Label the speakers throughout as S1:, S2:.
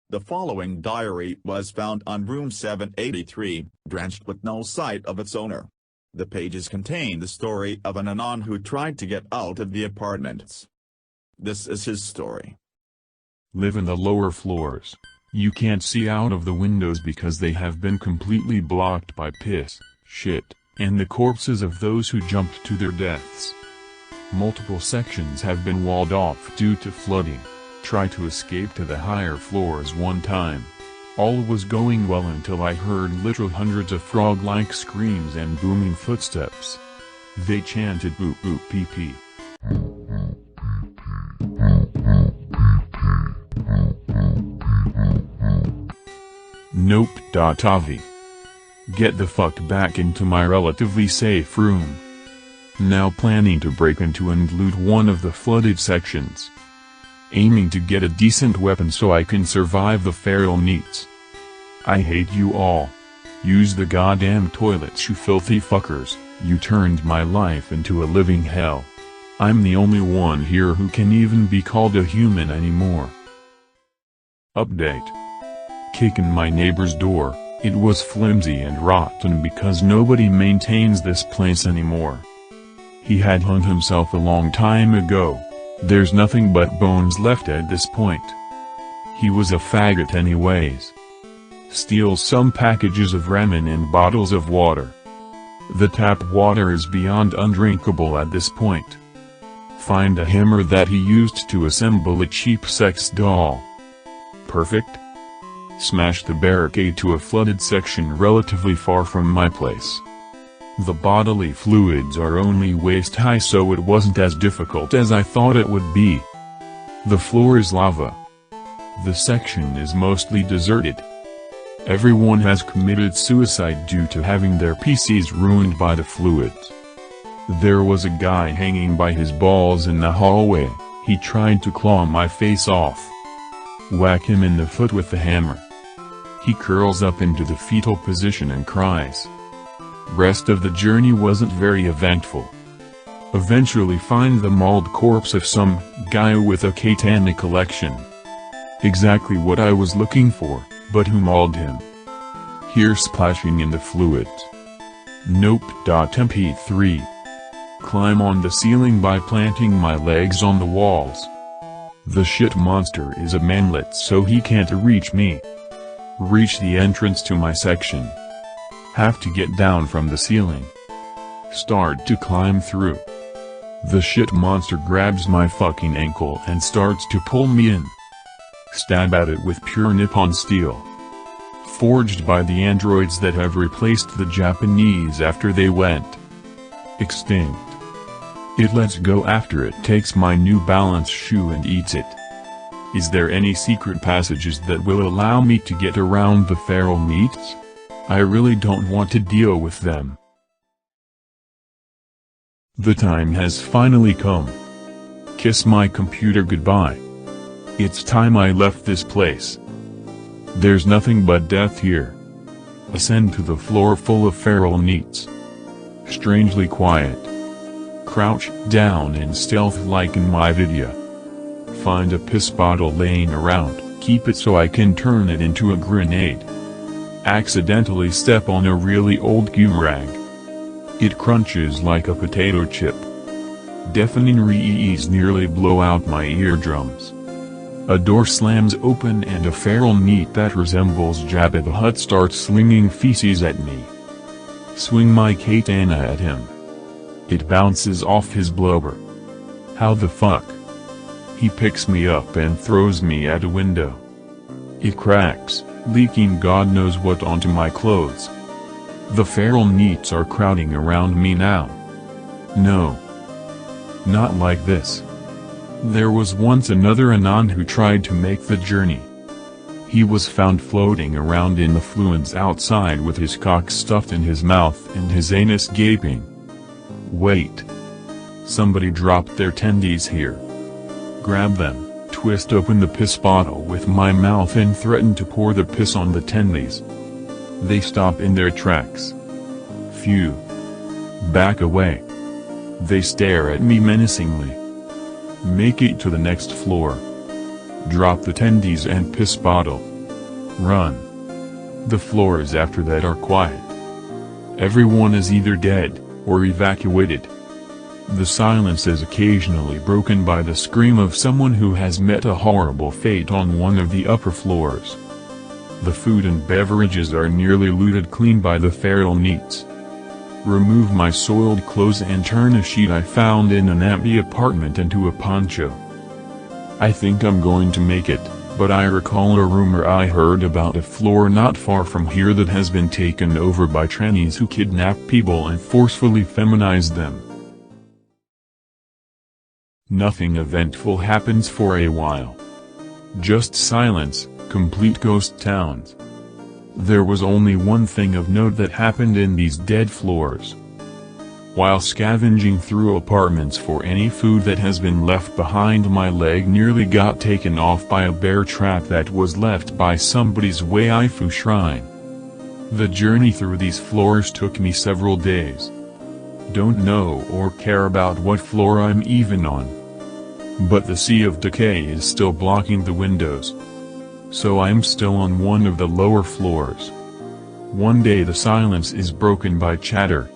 S1: The following diary was found on room 783, drenched with no sight of its owner. The pages contain the story of an anon who tried to get out of the apartments. This is his story.
S2: Live in the lower floors. You can't see out of the windows because they have been completely blocked by piss, shit, and the corpses of those who jumped to their deaths. Multiple sections have been walled off due to flooding. Try to escape to the higher floors one time. All was going well until I heard literal hundreds of frog-like screams and booming footsteps. They chanted boop boop pee pee. Nope. Avi. Get the fuck back into my relatively safe room. Now planning to break into and loot one of the flooded sections. Aiming to get a decent weapon so I can survive the feral neats. I hate you all. Use the goddamn toilets, you filthy fuckers. You turned my life into a living hell. I'm the only one here who can even be called a human anymore. Update. Kick in my neighbor's door. It was flimsy and rotten because nobody maintains this place anymore. He had hung himself a long time ago. There's nothing but bones left at this point. He was a faggot anyways. Steals some packages of ramen and bottles of water. The tap water is beyond undrinkable at this point. Find a hammer that he used to assemble a cheap sex doll. Perfect. Smash the barricade to a flooded section relatively far from my place. The bodily fluids are only waist high, so it wasn't as difficult as I thought it would be. The floor is lava. The section is mostly deserted. Everyone has committed suicide due to having their PCs ruined by the fluids. There was a guy hanging by his balls in the hallway. He tried to claw my face off. Whack him in the foot with the hammer. He curls up into the fetal position and cries. Rest of the journey wasn't very eventful. Eventually find the mauled corpse of some guy with a katana collection. Exactly what I was looking for, but who mauled him? Here splashing in the fluids. Nope. MP3. Climb on the ceiling by planting my legs on the walls. The shit monster is a manlet, so he can't reach me. Reach the entrance to my section. Have to get down from the ceiling. Start to climb through. The shit monster grabs my fucking ankle and starts to pull me in. Stab at it with pure Nippon steel. Forged by the androids that have replaced the Japanese after they went extinct. It lets go after it takes my New Balance shoe and eats it. Is there any secret passages that will allow me to get around the feral meats? I really don't want to deal with them. The time has finally come. Kiss my computer goodbye. It's time I left this place. There's nothing but death here. Ascend to the floor full of feral neats. Strangely quiet. Crouch down and stealth like in my video. Find a piss bottle laying around, keep it so I can turn it into a grenade. Accidentally step on a really old gum rag. It crunches like a potato chip. Deafening rees nearly blow out my eardrums. A door slams open and a feral neat that resembles Jabba the Hutt starts slinging feces at me. Swing my katana at him. It bounces off his blubber. How the fuck? He picks me up and throws me at a window. It cracks, leaking God knows what onto my clothes. The feral neats are crowding around me now. No. Not like this. There was once another Anon who tried to make the journey. He was found floating around in the fluids outside with his cock stuffed in his mouth and his anus gaping. Wait. Somebody dropped their tendies here. Grab them, twist open the piss bottle with my mouth and threaten to pour the piss on the tendies. They stop in their tracks. Phew. Back away. They stare at me menacingly. Make it to the next floor. Drop the tendies and piss bottle. Run. The floors after that are quiet. Everyone is either dead, or evacuated. The silence is occasionally broken by the scream of someone who has met a horrible fate on one of the upper floors. The food and beverages are nearly looted clean by the feral neats. Remove my soiled clothes and turn a sheet I found in an empty apartment into a poncho. I think I'm going to make it, but I recall a rumor I heard about a floor not far from here that has been taken over by trannies who kidnap people and forcefully feminize them. Nothing eventful happens for a while. Just silence, complete ghost towns. There was only one thing of note that happened in these dead floors. While scavenging through apartments for any food that has been left behind, my leg nearly got taken off by a bear trap that was left by somebody's Waifu shrine. The journey through these floors took me several days. Don't know or care about what floor I'm even on. But the sea of decay is still blocking the windows. So I'm still on one of the lower floors. One day the silence is broken by chatter.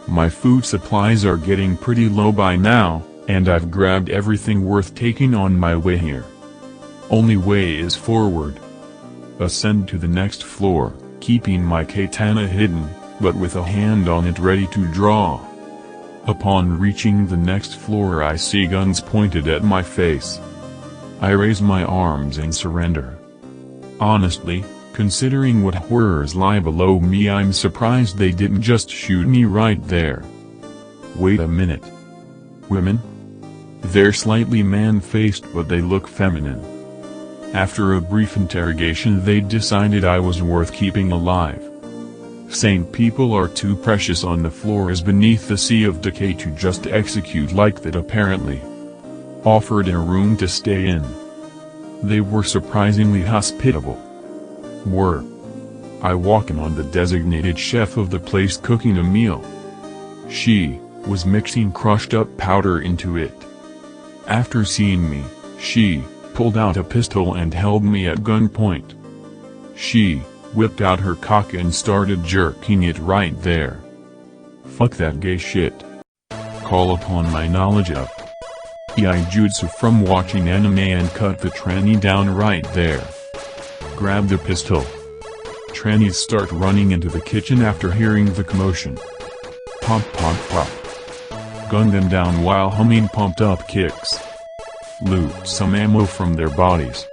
S2: My food supplies are getting pretty low by now, and I've grabbed everything worth taking on my way here. Only way is forward. Ascend to the next floor, keeping my katana hidden, but with a hand on it ready to draw. Upon reaching the next floor I see guns pointed at my face. I raise my arms and surrender. Honestly, considering what horrors lie below me, I'm surprised they didn't just shoot me right there. Wait a minute. Women? They're slightly man-faced but they look feminine. After a brief interrogation they decided I was worth keeping alive. Saint people are too precious on the floors beneath the sea of decay to just execute like that apparently. Offered a room to stay in. They were surprisingly hospitable. I walk in on the designated chef of the place cooking a meal. She was mixing crushed up powder into it. After seeing me, she pulled out a pistol and held me at gunpoint. She whipped out her cock and started jerking it right there. Fuck that gay shit. Call upon my knowledge of Iaijutsu from watching anime and cut the tranny down right there. Grab the pistol. Trannies start running into the kitchen after hearing the commotion. Pop pop pop. Gun them down while humming pumped up kicks. Loot some ammo from their bodies.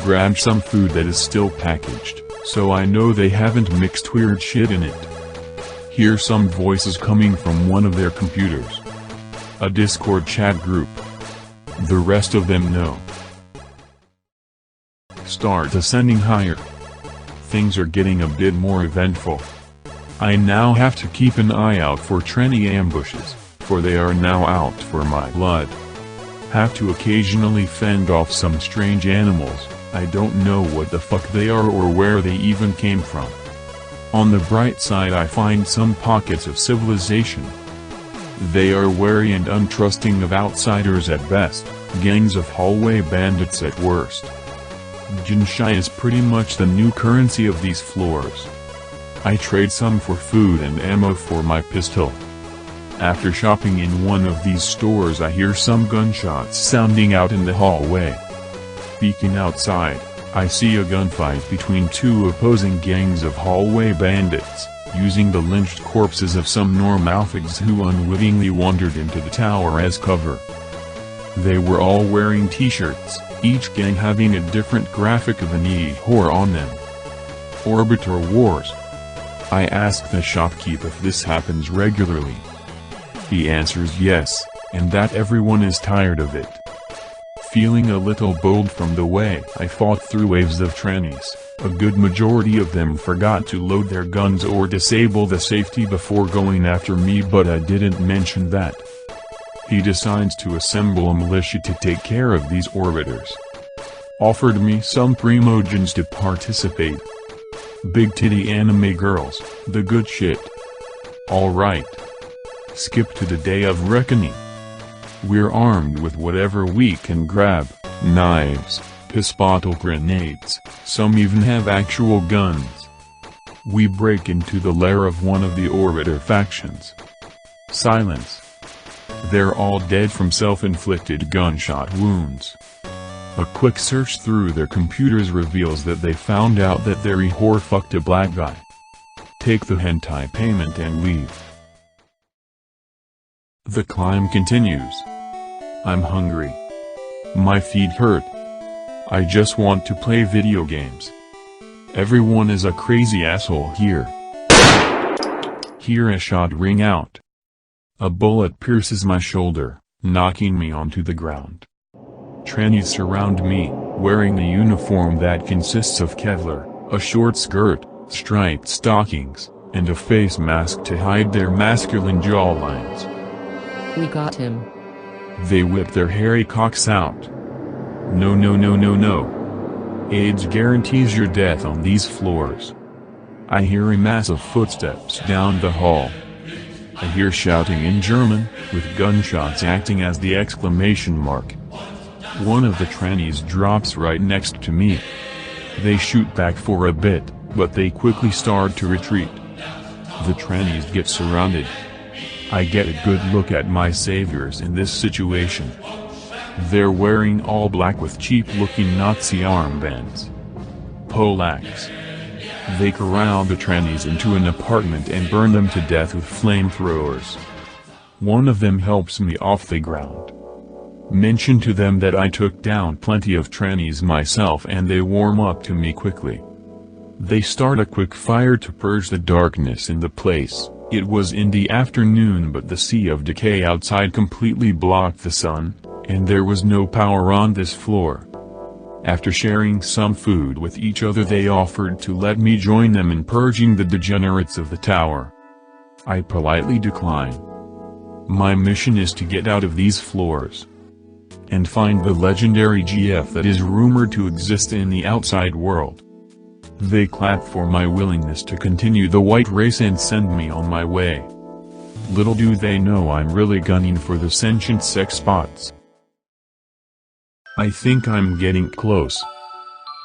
S2: Grab some food that is still packaged, so I know they haven't mixed weird shit in it. Hear some voices coming from one of their computers. A Discord chat group. The rest of them know. Start ascending higher. Things are getting a bit more eventful. I now have to keep an eye out for tranny ambushes, for they are now out for my blood. Have to occasionally fend off some strange animals. I don't know what the fuck they are or where they even came from. On the bright side I find some pockets of civilization. They are wary and untrusting of outsiders at best, gangs of hallway bandits at worst. Jinshai is pretty much the new currency of these floors. I trade some for food and ammo for my pistol. After shopping in one of these stores I hear some gunshots sounding out in the hallway. Peeking outside, I see a gunfight between two opposing gangs of hallway bandits, using the lynched corpses of some normalthigs who unwittingly wandered into the tower as cover. They were all wearing t-shirts, each gang having a different graphic of an E-horror on them. Orbiter Wars. I ask the shopkeep if this happens regularly. He answers yes, and that everyone is tired of it. Feeling a little bold from the way I fought through waves of trannies, a good majority of them forgot to load their guns or disable the safety before going after me, but I didn't mention that. He decides to assemble a militia to take care of these orbiters. Offered me some primogens to participate. Big titty anime girls, the good shit. Alright. Skip to the day of reckoning. We're armed with whatever we can grab, knives, pispatal grenades, some even have actual guns. We break into the lair of one of the orbiter factions. Silence. They're all dead from self-inflicted gunshot wounds. A quick search through their computers reveals that they found out that their whore fucked a black guy. Take the hentai payment and leave. The climb continues. I'm hungry. My feet hurt. I just want to play video games. Everyone is a crazy asshole here. Hear a shot ring out. A bullet pierces my shoulder, knocking me onto the ground. Trannies surround me, wearing a uniform that consists of Kevlar, a short skirt, striped stockings, and a face mask to hide their masculine jawlines.
S3: We got him.
S2: They whip their hairy cocks out. No no no no no. AIDS guarantees your death on these floors. I hear a massive footsteps down the hall. I hear shouting in German, with gunshots acting as the exclamation mark. One of the trannies drops right next to me. They shoot back for a bit, but they quickly start to retreat. The trannies get surrounded. I get a good look at my saviors in this situation. They're wearing all black with cheap-looking Nazi armbands. Polacks. They corral the trannies into an apartment and burn them to death with flamethrowers. One of them helps me off the ground. Mention to them that I took down plenty of trannies myself and they warm up to me quickly. They start a quick fire to purge the darkness in the place. It was in the afternoon but the sea of decay outside completely blocked the sun, and there was no power on this floor. After sharing some food with each other they offered to let me join them in purging the degenerates of the tower. I politely decline. My mission is to get out of these floors and find the legendary GF that is rumored to exist in the outside world. They clap for my willingness to continue the white race and send me on my way. Little do they know I'm really gunning for the sentient sex spots. I think I'm getting close.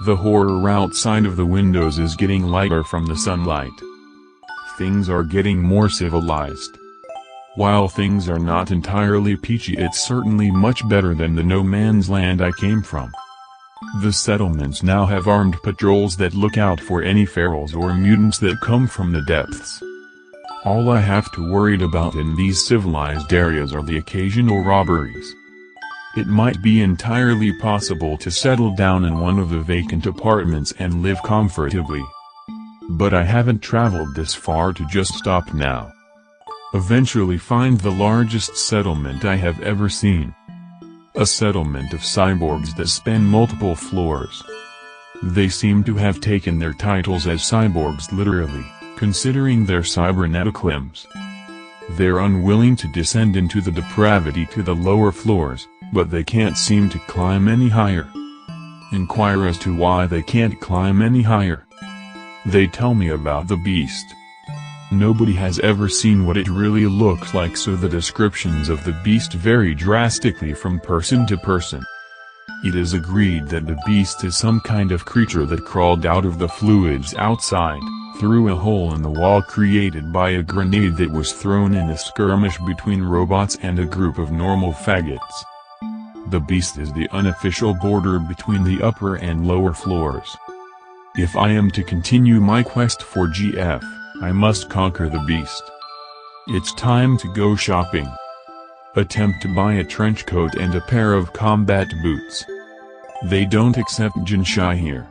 S2: The horror outside of the windows is getting lighter from the sunlight. Things are getting more civilized. While things are not entirely peachy, it's certainly much better than the no man's land I came from. The settlements now have armed patrols that look out for any ferals or mutants that come from the depths. All I have to worry about in these civilized areas are the occasional robberies. It might be entirely possible to settle down in one of the vacant apartments and live comfortably. But I haven't traveled this far to just stop now. Eventually find the largest settlement I have ever seen. A settlement of cyborgs that span multiple floors. They seem to have taken their titles as cyborgs literally, considering their cybernetic limbs. They're unwilling to descend into the depravity to the lower floors, but they can't seem to climb any higher. Inquire as to why they can't climb any higher. They tell me about the beast. Nobody has ever seen what it really looks like, so the descriptions of the beast vary drastically from person to person. It is agreed that the beast is some kind of creature that crawled out of the fluids outside, through a hole in the wall created by a grenade that was thrown in a skirmish between robots and a group of normal faggots. The beast is the unofficial border between the upper and lower floors. If I am to continue my quest for GF, I must conquer the beast. It's time to go shopping. Attempt to buy a trench coat and a pair of combat boots. They don't accept jinshai here.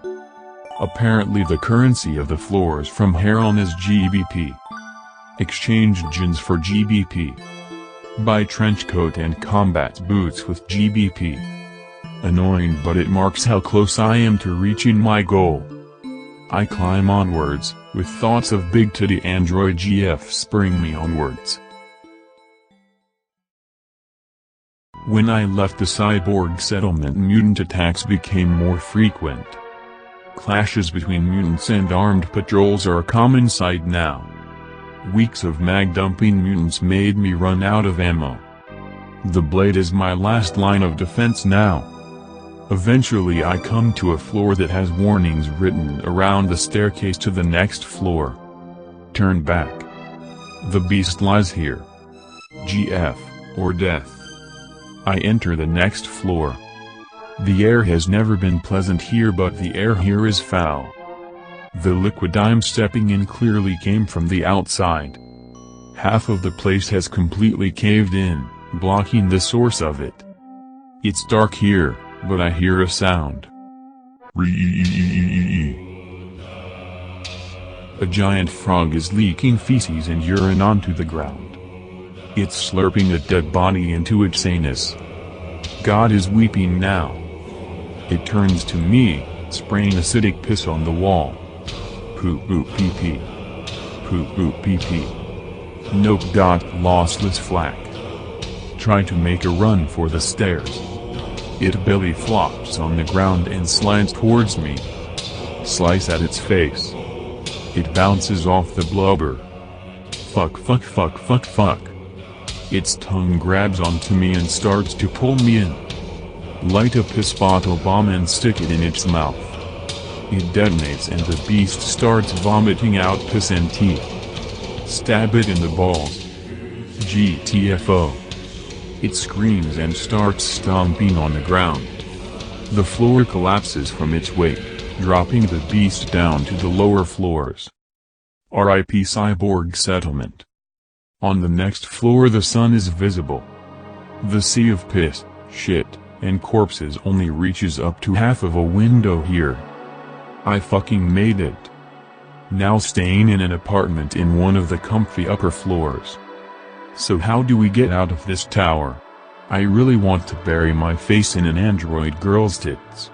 S2: Apparently the currency of the floors from here on is GBP. Exchange jins for GBP. Buy trench coat and combat boots with GBP. Annoying, but it marks how close I am to reaching my goal. I climb onwards, with thoughts of big titty android GF spurring me onwards. When I left the cyborg settlement, mutant attacks became more frequent. Clashes between mutants and armed patrols are a common sight now. Weeks of mag-dumping mutants made me run out of ammo. The blade is my last line of defense now. Eventually I come to a floor that has warnings written around the staircase to the next floor. Turn back. The beast lies here. GF, or death. I enter the next floor. The air has never been pleasant here, but the air here is foul. The liquid I'm stepping in clearly came from the outside. Half of the place has completely caved in, blocking the source of it. It's dark here, but I hear a sound. A giant frog is leaking feces and urine onto the ground. It's slurping a dead body into its anus. God is weeping now. It turns to me, spraying acidic piss on the wall. Poop poop pee pee. Poop poop pee pee. Nope. Lossless flak. Try to make a run for the stairs. It belly flops on the ground and slides towards me. Slice at its face. It bounces off the blubber. Fuck. Its tongue grabs onto me and starts to pull me in. Light a piss bottle bomb and stick it in its mouth. It detonates and the beast starts vomiting out piss and teeth. Stab it in the balls. GTFO. It screams and starts stomping on the ground. The floor collapses from its weight, dropping the beast down to the lower floors. RIP Cyborg Settlement. On the next floor the sun is visible. The sea of piss, shit, and corpses only reaches up to half of a window here. I fucking made it. Now staying in an apartment in one of the comfy upper floors. So how do we get out of this tower? I really want to bury my face in an android girl's tits.